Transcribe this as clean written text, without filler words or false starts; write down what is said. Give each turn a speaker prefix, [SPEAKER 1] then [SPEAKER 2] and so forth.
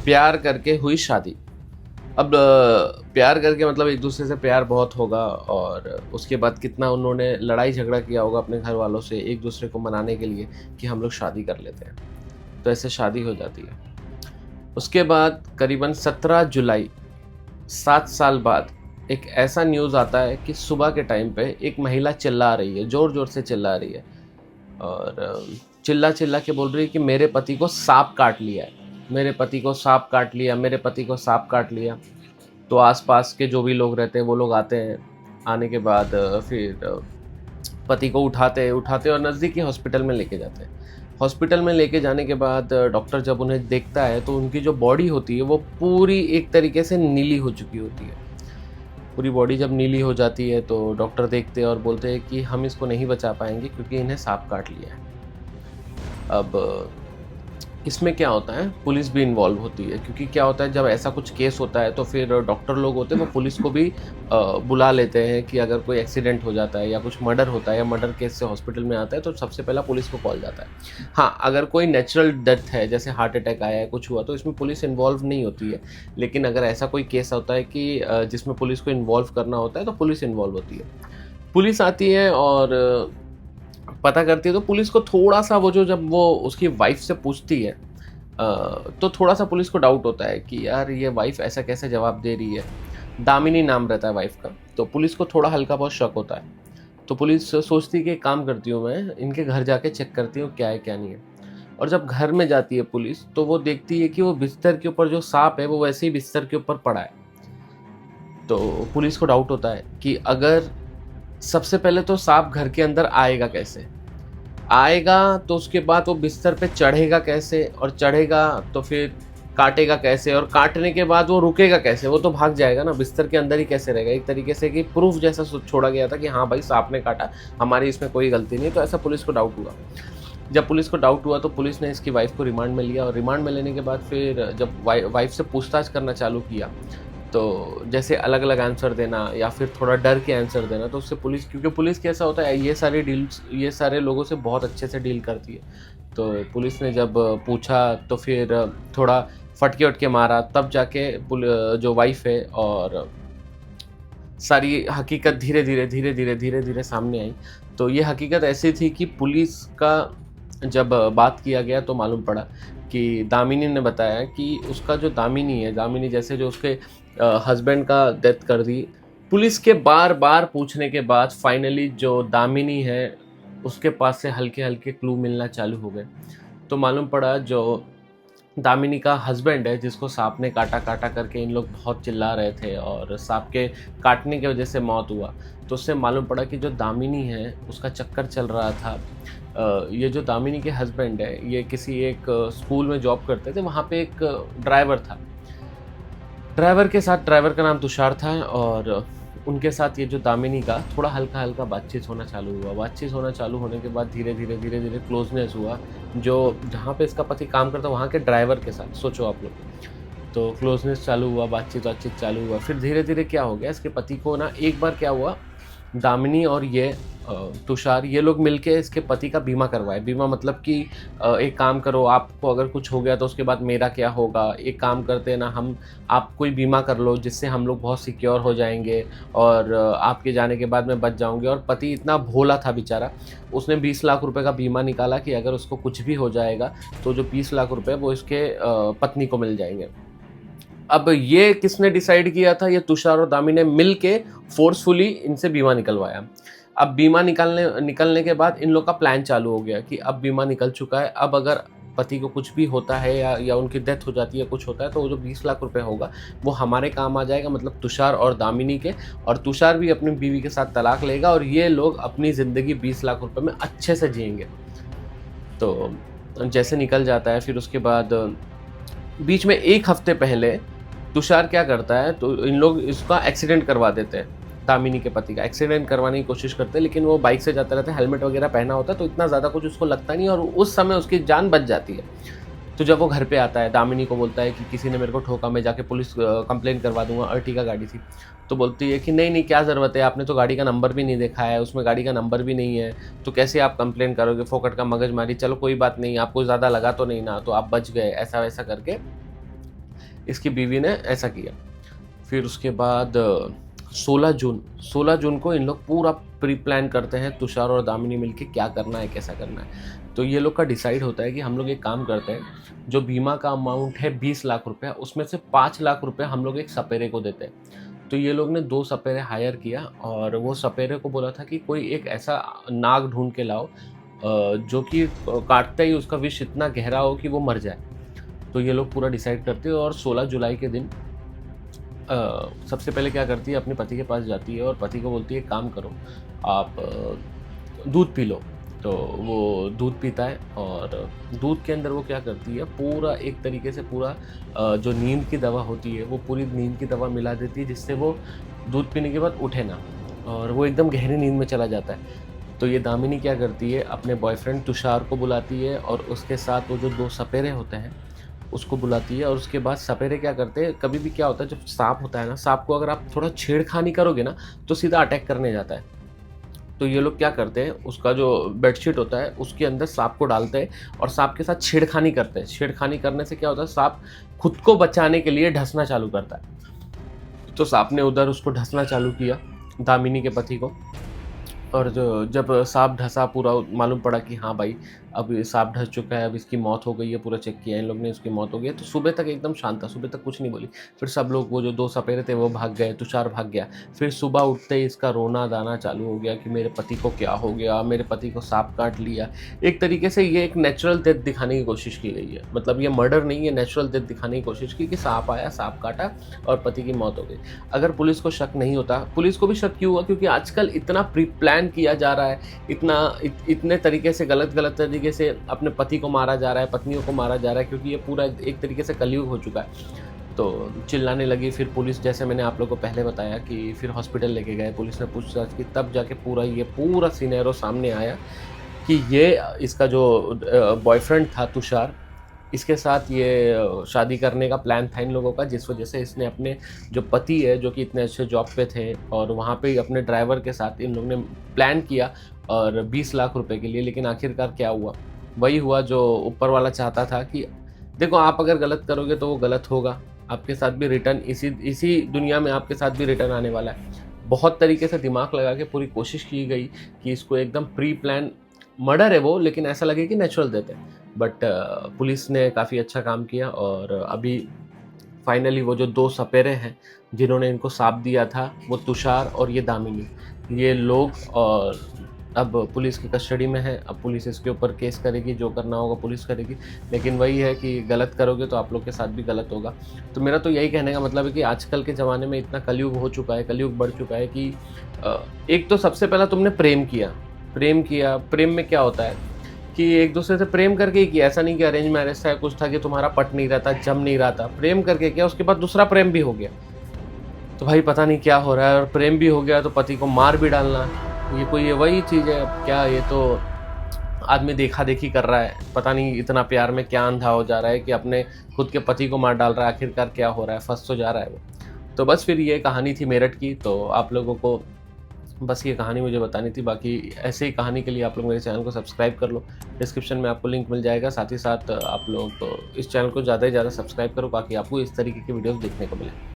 [SPEAKER 1] प्यार करके हुई शादी। अब प्यार करके मतलब एक दूसरे से प्यार बहुत होगा और उसके बाद कितना उन्होंने लड़ाई झगड़ा किया होगा अपने घर वालों से एक दूसरे को मनाने के लिए कि हम लोग शादी कर लेते हैं। तो ऐसे शादी हो जाती है। उसके बाद करीबन 17 जुलाई 7 साल बाद एक ऐसा न्यूज़ आता है कि सुबह के टाइम पे एक महिला चिल्ला रही है, ज़ोर ज़ोर से चिल्ला रही है और चिल्ला चिल्ला के बोल रही है कि मेरे पति को सांप काट लिया है, मेरे पति को सांप काट लिया, मेरे पति को सांप काट लिया। तो आसपास के जो भी लोग रहते हैं वो लोग आते हैं। आने के बाद फिर पति को उठाते और नज़दीकी हॉस्पिटल में लेके जाते हैं। हॉस्पिटल में लेके जाने के बाद डॉक्टर जब उन्हें देखता है तो उनकी जो बॉडी होती है वो पूरी एक तरीके से नीली हो चुकी होती है। पूरी बॉडी जब नीली हो जाती है तो डॉक्टर देखते हैं और बोलते हैं कि हम इसको नहीं बचा पाएंगे क्योंकि इन्हें सांप काट लिया है। अब इसमें क्या होता है, पुलिस भी इन्वॉल्व होती है क्योंकि क्या होता है जब ऐसा कुछ केस होता है तो फिर डॉक्टर लोग होते हैं वो पुलिस को भी बुला लेते हैं कि अगर कोई एक्सीडेंट हो जाता है या कुछ मर्डर होता है या मर्डर केस से हॉस्पिटल में आता है तो सबसे पहला पुलिस को कॉल जाता है। हाँ, अगर कोई नेचुरल डेथ है जैसे हार्ट अटैक आया है कुछ हुआ तो इसमें पुलिस इन्वॉल्व नहीं होती है। लेकिन अगर ऐसा कोई केस होता है कि जिसमें पुलिस को इन्वॉल्व करना होता है तो पुलिस इन्वॉल्व होती है। पुलिस आती है और पता करती है तो पुलिस को थोड़ा सा वो जब वो उसकी वाइफ से पूछती है तो थोड़ा सा पुलिस को डाउट होता है कि यार ये वाइफ ऐसा कैसे जवाब दे रही है। दामिनी नाम रहता है वाइफ का। तो पुलिस को थोड़ा हल्का बहुत शक होता है। तो पुलिस सोचती है कि एक काम करती हूँ, मैं इनके घर जाके चेक करती हूँ क्या है क्या नहीं है। और जब घर में जाती है पुलिस तो वो देखती है कि वो बिस्तर के ऊपर जो सांप है वो वैसे ही बिस्तर के ऊपर पड़ा है। तो पुलिस को डाउट होता है कि अगर सबसे पहले तो सांप घर के अंदर आएगा कैसे, आएगा तो उसके बाद वो बिस्तर पे चढ़ेगा कैसे, और चढ़ेगा तो फिर काटेगा कैसे, और काटने के बाद वो रुकेगा कैसे, वो तो भाग जाएगा ना, बिस्तर के अंदर ही कैसे रहेगा। एक तरीके से कि प्रूफ जैसा छोड़ा गया था कि हाँ भाई सांप ने काटा, हमारी इसमें कोई गलती नहीं। तो ऐसा पुलिस को डाउट हुआ। जब पुलिस को डाउट हुआ तो पुलिस ने इसकी वाइफ को रिमांड में लिया और रिमांड में लेने के बाद फिर जब वाइफ से पूछताछ करना चालू किया तो जैसे अलग अलग आंसर देना या फिर थोड़ा डर के आंसर देना, तो उससे पुलिस, क्योंकि पुलिस कैसा होता है ये सारे लोगों से बहुत अच्छे से डील करती है। तो पुलिस ने जब पूछा तो फिर थोड़ा फटके वटके मारा, तब जाके जो वाइफ है और सारी हकीकत धीरे धीरे सामने आई। तो ये हकीकत ऐसी थी कि पुलिस का जब बात किया गया तो मालूम पड़ा कि दामिनी ने बताया कि उसका जो दामिनी जैसे जो उसके हस्बैंड का डेथ कर दी। पुलिस के बार बार पूछने के बाद फाइनली जो दामिनी है उसके पास से हल्के हल्के क्लू मिलना चालू हो गए। तो मालूम पड़ा जो दामिनी का हस्बैंड है जिसको सांप ने काटा काटा करके इन लोग बहुत चिल्ला रहे थे और सांप के काटने की वजह से मौत हुआ। तो उससे मालूम पड़ा कि जो दामिनी है उसका चक्कर चल रहा था। ये जो दामिनी के हस्बैंड है ये किसी एक स्कूल में जॉब करते थे, वहाँ पे एक ड्राइवर था। ड्राइवर का नाम तुषार था और उनके साथ ये जो दामिनी का थोड़ा हल्का हल्का बातचीत होना चालू हुआ। बातचीत होना चालू होने के बाद धीरे धीरे क्लोजनेस हुआ। जो जहाँ पे इसका पति काम करता वहाँ के ड्राइवर के साथ, सोचो आप लोग। तो क्लोजनेस चालू हुआ, बातचीत चालू हुआ। फिर धीरे धीरे क्या हो गया, इसके पति को ना एक बार क्या हुआ, दामिनी और ये तुषार ये लोग मिलके इसके पति का बीमा करवाए। बीमा मतलब कि एक काम करो, आपको अगर कुछ हो गया तो उसके बाद मेरा क्या होगा, एक काम करते हैं ना हम, आप कोई बीमा कर लो जिससे हम लोग बहुत सिक्योर हो जाएंगे और आपके जाने के बाद मैं बच जाऊंगे। और पति इतना भोला था बेचारा, उसने 20 लाख रुपए का बीमा निकाला कि अगर उसको कुछ भी हो जाएगा तो जो 20 लाख रुपए वो इसके पत्नी को मिल जाएंगे। अब ये किसने डिसाइड किया था, ये तुषार और दामिनी ने मिल के फोर्सफुली इनसे बीमा निकलवाया। अब बीमा निकलने के बाद इन लोग का प्लान चालू हो गया कि अब बीमा निकल चुका है, अब अगर पति को कुछ भी होता है या उनकी डेथ हो जाती है, कुछ होता है, तो वो जो 20 लाख रुपए होगा वो हमारे काम आ जाएगा, मतलब तुषार और दामिनी के। और तुषार भी अपनी बीवी के साथ तलाक लेगा और ये लोग अपनी ज़िंदगी 20 लाख रुपए में अच्छे से जिएंगे। तो जैसे निकल जाता है, फिर उसके बाद बीच में 1 हफ्ते पहले तुषार क्या करता है, तो इन लोग इसका एक्सीडेंट करवा देते हैं। दामिनी के पति का एक्सीडेंट करवाने की कोशिश करते हैं, लेकिन वो बाइक से जाता रहता है, हेलमेट वगैरह पहना होता है तो इतना ज़्यादा कुछ उसको लगता नहीं और उस समय उसकी जान बच जाती है। तो जब वो घर पे आता है, दामिनी को बोलता है कि किसी ने मेरे को ठोका, मैं जाके पुलिस कंप्लेंट करवा दूंगा। अर्टिगा गाड़ी थी। तो बोलती है कि नहीं क्या ज़रूरत है, आपने तो गाड़ी का नंबर भी नहीं देखा है, उसमें गाड़ी का नंबर भी नहीं है, तो कैसे आप कंप्लेन करोगे, फोकट का मगजमारी, चलो कोई बात नहीं, आपको ज़्यादा लगा तो नहीं ना, तो आप बच गए, ऐसा वैसा करके इसकी बीवी ने ऐसा किया। फिर उसके बाद 16 जून को इन लोग पूरा प्री प्लान करते हैं, तुषार और दामिनी मिलके क्या करना है, कैसा करना है। तो ये लोग का डिसाइड होता है कि हम लोग एक काम करते हैं, जो बीमा का अमाउंट है 20 लाख रुपया, उसमें से 5 लाख रुपया हम लोग एक सपेरे को देते हैं। तो ये लोग ने 2 सपेरे हायर किया और वो सपेरे को बोला था कि कोई एक ऐसा नाग ढूंढ के लाओ जो कि काटते ही उसका विष इतना गहरा हो कि वो मर जाए। तो ये लोग पूरा डिसाइड करते हैं और 16 जुलाई के दिन सबसे पहले क्या करती है, अपने पति के पास जाती है और पति को बोलती है काम करो, आप दूध पी लो। तो वो दूध पीता है और दूध के अंदर वो क्या करती है, पूरा एक तरीके से पूरा जो नींद की दवा होती है वो पूरी नींद की दवा मिला देती है, जिससे वो दूध पीने के बाद उठे ना और वो एकदम गहरी नींद में चला जाता है। तो ये दामिनी क्या करती है, अपने बॉयफ्रेंड तुषार को बुलाती है और उसके साथ वो जो 2 सपेरे होते हैं उसको बुलाती है। और उसके बाद सपेरे क्या करते हैं, कभी भी क्या होता है, जब सांप होता है ना, सांप को अगर आप थोड़ा छेड़खानी करोगे ना तो सीधा अटैक करने जाता है। तो ये लोग क्या करते हैं, उसका जो बेडशीट होता है उसके अंदर सांप को डालते हैं और सांप के साथ छेड़खानी करते हैं। छेड़खानी करने से क्या होता है, सांप खुद को बचाने के लिए ढसना चालू करता है। तो सांप ने उधर उसको ढसना चालू किया, दामिनी के पति को। और जब सांप ढसा, पूरा मालूम पड़ा कि हाँ भाई अब ये सांप ढस चुका है, अब इसकी मौत हो गई है, पूरा चेक किया इन लोग ने, इसकी मौत हो गई है। तो सुबह तक एकदम शांत था, सुबह तक कुछ नहीं बोली। फिर सब लोग, वो जो 2 सपेरे थे वो भाग गए, तुषार भाग गया। फिर सुबह उठते ही इसका रोना दाना चालू हो गया कि मेरे पति को क्या हो गया, मेरे पति को सांप काट लिया। एक तरीके से ये एक नेचुरल डेथ दिखाने की कोशिश की गई है, मतलब ये मर्डर नहीं है, नेचुरल डेथ दिखाने की कोशिश की कि सांप आया, सांप काटा और पति की मौत हो गई। अगर पुलिस को शक नहीं होता, पुलिस को भी शक क्यों हुआ, क्योंकि आजकल इतना प्री प्लान किया जा रहा है, इतने तरीके से गलत तरीके से अपने पति को मारा जा रहा है, पत्नियों को मारा जा रहा है, क्योंकि ये पूरा एक तरीके से कलयुग हो चुका है। तो चिल्लाने लगी। फिर पुलिस, जैसे मैंने आप लोगों को पहले बताया कि फिर हॉस्पिटल लेके गए, पुलिस ने पूछताछ की, तब जाके पूरा सिनेरियो सामने आया कि ये इसका जो बॉयफ्रेंड था तुषार, इसके साथ ये शादी करने का प्लान था इन लोगों का, जिस वजह से इसने अपने जो पति है, जो कि इतने अच्छे जॉब पे थे, और वहाँ पे अपने ड्राइवर के साथ इन लोगों ने प्लान किया और 20 लाख रुपए के लिए। लेकिन आखिरकार क्या हुआ, वही हुआ जो ऊपर वाला चाहता था कि देखो, आप अगर गलत करोगे तो वो गलत होगा, आपके साथ भी रिटर्न इसी दुनिया में आपके साथ भी रिटर्न आने वाला है। बहुत तरीके से दिमाग लगा के पूरी कोशिश की गई कि इसको एकदम प्री प्लान मर्डर है वो, लेकिन ऐसा लगे कि नेचुरल डेथ है। बट पुलिस ने काफ़ी अच्छा काम किया और अभी फाइनली वो जो 2 सपेरे हैं जिन्होंने इनको सांप दिया था, वो तुषार और ये दामिनी, ये लोग और अब पुलिस की कस्टडी में है। अब पुलिस इसके ऊपर केस करेगी, जो करना होगा पुलिस करेगी। लेकिन वही है कि गलत करोगे तो आप लोग के साथ भी गलत होगा। तो मेरा तो यही कहने का मतलब है कि आजकल के ज़माने में इतना कलयुग हो चुका है, कलयुग बढ़ चुका है कि एक तो सबसे पहला तुमने प्रेम किया। प्रेम में क्या होता है कि एक दूसरे से प्रेम करके ही किया, ऐसा नहीं कि अरेंज मैरिज था, कुछ था कि तुम्हारा पट नहीं रहा था, जम नहीं रहा था, प्रेम करके किया, उसके बाद दूसरा प्रेम भी हो गया। तो भाई पता नहीं क्या हो रहा है, और प्रेम भी हो गया तो पति को मार भी डालना, ये वही चीज़ है क्या? ये तो आदमी देखा देखी कर रहा है, पता नहीं इतना प्यार में क्या अंधा हो जा रहा है कि अपने खुद के पति को मार डाल रहा है। आखिरकार क्या हो रहा है, फंस तो जा रहा है वो। तो बस फिर ये कहानी थी मेरठ की, तो आप लोगों को बस ये कहानी मुझे बतानी थी। बाकी ऐसे ही कहानी के लिए आप लोग मेरे चैनल को सब्सक्राइब कर लो, डिस्क्रिप्शन में आपको लिंक मिल जाएगा। साथ ही साथ आप लोग इस चैनल को ज़्यादा से ज़्यादा सब्सक्राइब करो ताकि आपको इस तरीके की वीडियोस देखने को मिले।